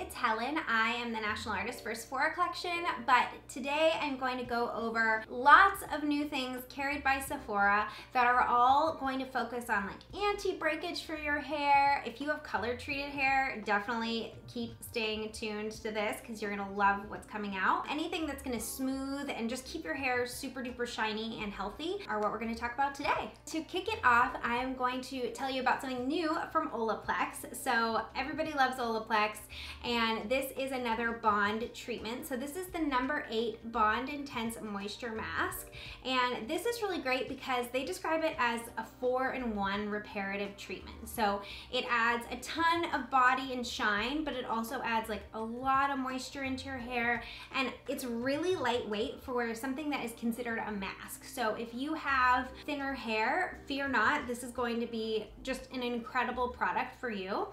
it's Helen. I am the national artist for Sephora collection, but today I'm going to go over lots of new things carried by Sephora that are all going to focus on like anti-breakage for your hair. If you have color treated hair, definitely keep staying tuned to this because you're gonna love what's coming out. Anything that's gonna smooth and just keep your hair super duper shiny and healthy are what we're gonna talk about today. To kick it off, I am going to tell you about something new from Olaplex. So everybody loves Olaplex, and this is another bond treatment. So this is the number 8 Bond Intense Moisture Mask, and this is really great because they describe it as a 4-in-1 reparative treatment. So it adds a ton of body and shine, but it also adds like a lot of moisture into your hair, and it's really lightweight for something that is considered a mask. So if you have thinner hair, fear not, this is going to be just an incredible product for you.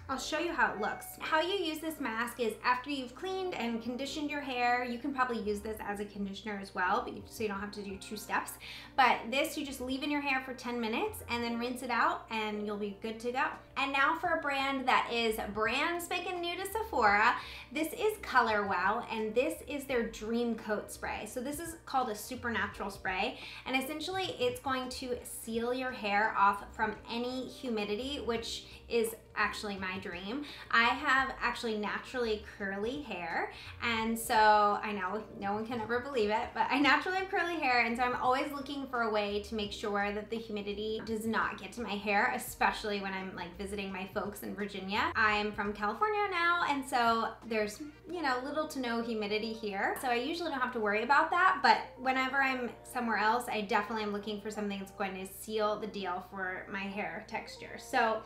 I'll show you how it looks. How you use this mask is after you've cleaned and conditioned your hair. You can probably use this as a conditioner as well, but so you don't have to do 2 steps. But this you just leave in your hair for 10 minutes and then rinse it out and you'll be good to go. And now for a brand that is brand spanking new to Sephora. This is Color Wow, and this is their Dream Coat Spray. So this is called a supernatural spray, and essentially it's going to seal your hair off from any humidity, which is actually my dream. I have actually naturally curly hair, and so I know no one can ever believe it, but I naturally have curly hair, and so I'm always looking for a way to make sure that the humidity does not get to my hair, especially when I'm like visiting my folks in Virginia. I'm from California now, and so there's, you know, little to no humidity here, so I usually don't have to worry about that. But whenever I'm somewhere else, I definitely am looking for something that's going to seal the deal for my hair texture. So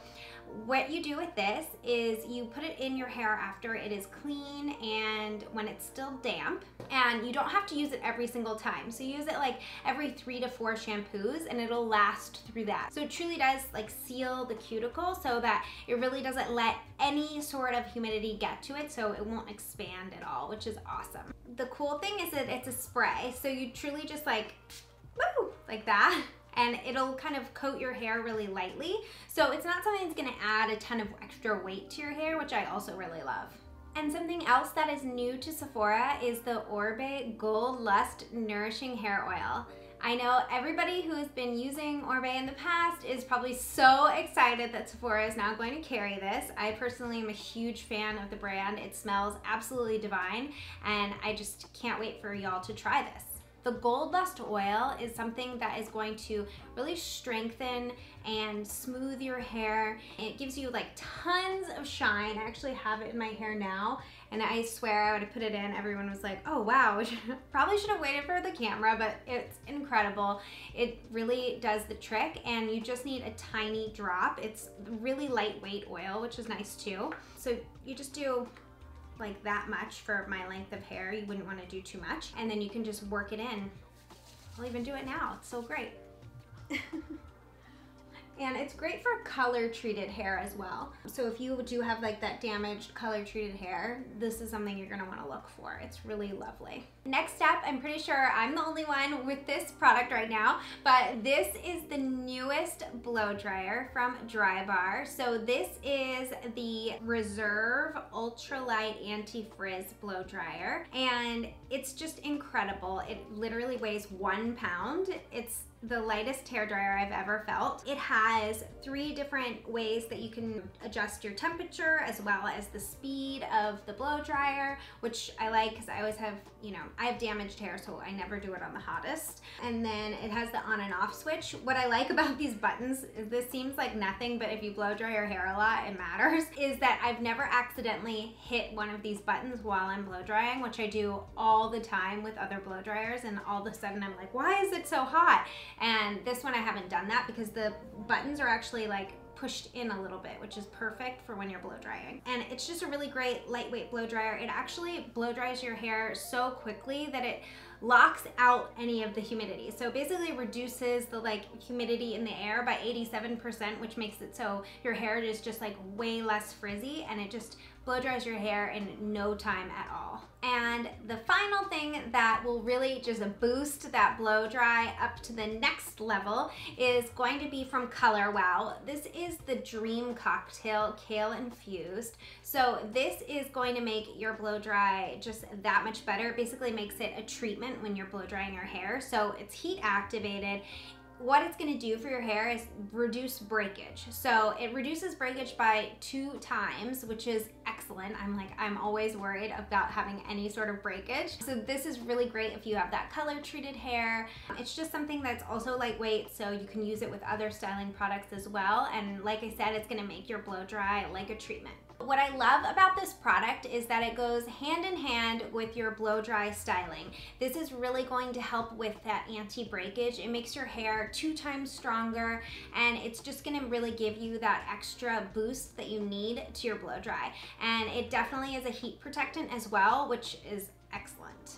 what you do with this is you put it in your hair after it is clean and when it's still damp, and you don't have to use it every single time. So use it like every 3 to 4 shampoos and it'll last through that. So it truly does like seal the cuticle so that it really doesn't let any sort of humidity get to it, so it won't expand at all, which is awesome. The cool thing is that it's a spray, so you truly just like, woo, like that, and it'll kind of coat your hair really lightly. So it's not something that's gonna add a ton of extra weight to your hair, which I also really love. And something else that is new to Sephora is the Orbe Gold Lust Nourishing Hair Oil. I know everybody who has been using Orbe in the past is probably so excited that Sephora is now going to carry this. I personally am a huge fan of the brand. It smells absolutely divine, and I just can't wait for y'all to try this. The Gold Lust oil is something that is going to really strengthen and smooth your hair. It gives you like tons of shine. I actually have it in my hair now, and I swear when I put it in, everyone was like, oh wow, probably should have waited for the camera, but it's incredible. It really does the trick, and you just need a tiny drop. It's really lightweight oil, which is nice too. So you just do like that much for my length of hair. You wouldn't want to do too much, and then you can just work it in. I'll even do it now. It's so great. And it's great for color treated hair as well. So if you do have like that damaged color treated hair, this is something you're gonna wanna look for. It's really lovely. Next up, I'm pretty sure I'm the only one with this product right now, but this is the newest blow dryer from Drybar. So this is the Reserve Ultralight Anti-Frizz blow dryer, and it's just incredible. It literally weighs 1 pound. It's the lightest hair dryer I've ever felt. It has 3 different ways that you can adjust your temperature as well as the speed of the blow dryer, which I like because I always have, you know, I have damaged hair, so I never do it on the hottest. And then it has the on and off switch. What I like about these buttons is, this seems like nothing, but if you blow dry your hair a lot, it matters, is that I've never accidentally hit one of these buttons while I'm blow drying, which I do all the time with other blow dryers, and all of a sudden I'm like, why is it so hot? And this one I haven't done that because the buttons are actually like pushed in a little bit, which is perfect for when you're blow drying. And it's just a really great lightweight blow dryer. It actually blow dries your hair so quickly that it locks out any of the humidity. So basically reduces the like humidity in the air by 87%, which makes it so your hair is just like way less frizzy, and it just blow dries your hair in no time at all. And the final thing that will really just boost that blow dry up to the next level is going to be from Color Wow. This is is the Dream Cocktail Kale Infused. So this is going to make your blow dry just that much better. It basically makes it a treatment when you're blow drying your hair. So it's heat activated. What it's going to do for your hair is reduce breakage. So it reduces breakage by 2 times, which is excellent. I'm always worried about having any sort of breakage. So this is really great if you have that color treated hair. It's just something that's also lightweight, so you can use it with other styling products as well. And like I said, it's going to make your blow dry like a treatment. What I love about this product is that it goes hand in hand with your blow dry styling. This is really going to help with that anti-breakage. It makes your hair 2 times stronger, and it's just gonna really give you that extra boost that you need to your blow dry. And it definitely is a heat protectant as well, which is excellent.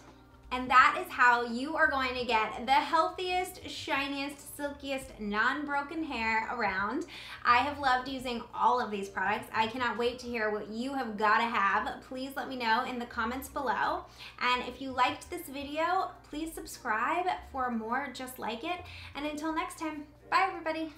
And that is how you are going to get the healthiest, shiniest, silkiest, non-broken hair around. I have loved using all of these products. I cannot wait to hear what you have got to have. Please let me know in the comments below. And if you liked this video, please subscribe for more just like it. And until next time, bye everybody.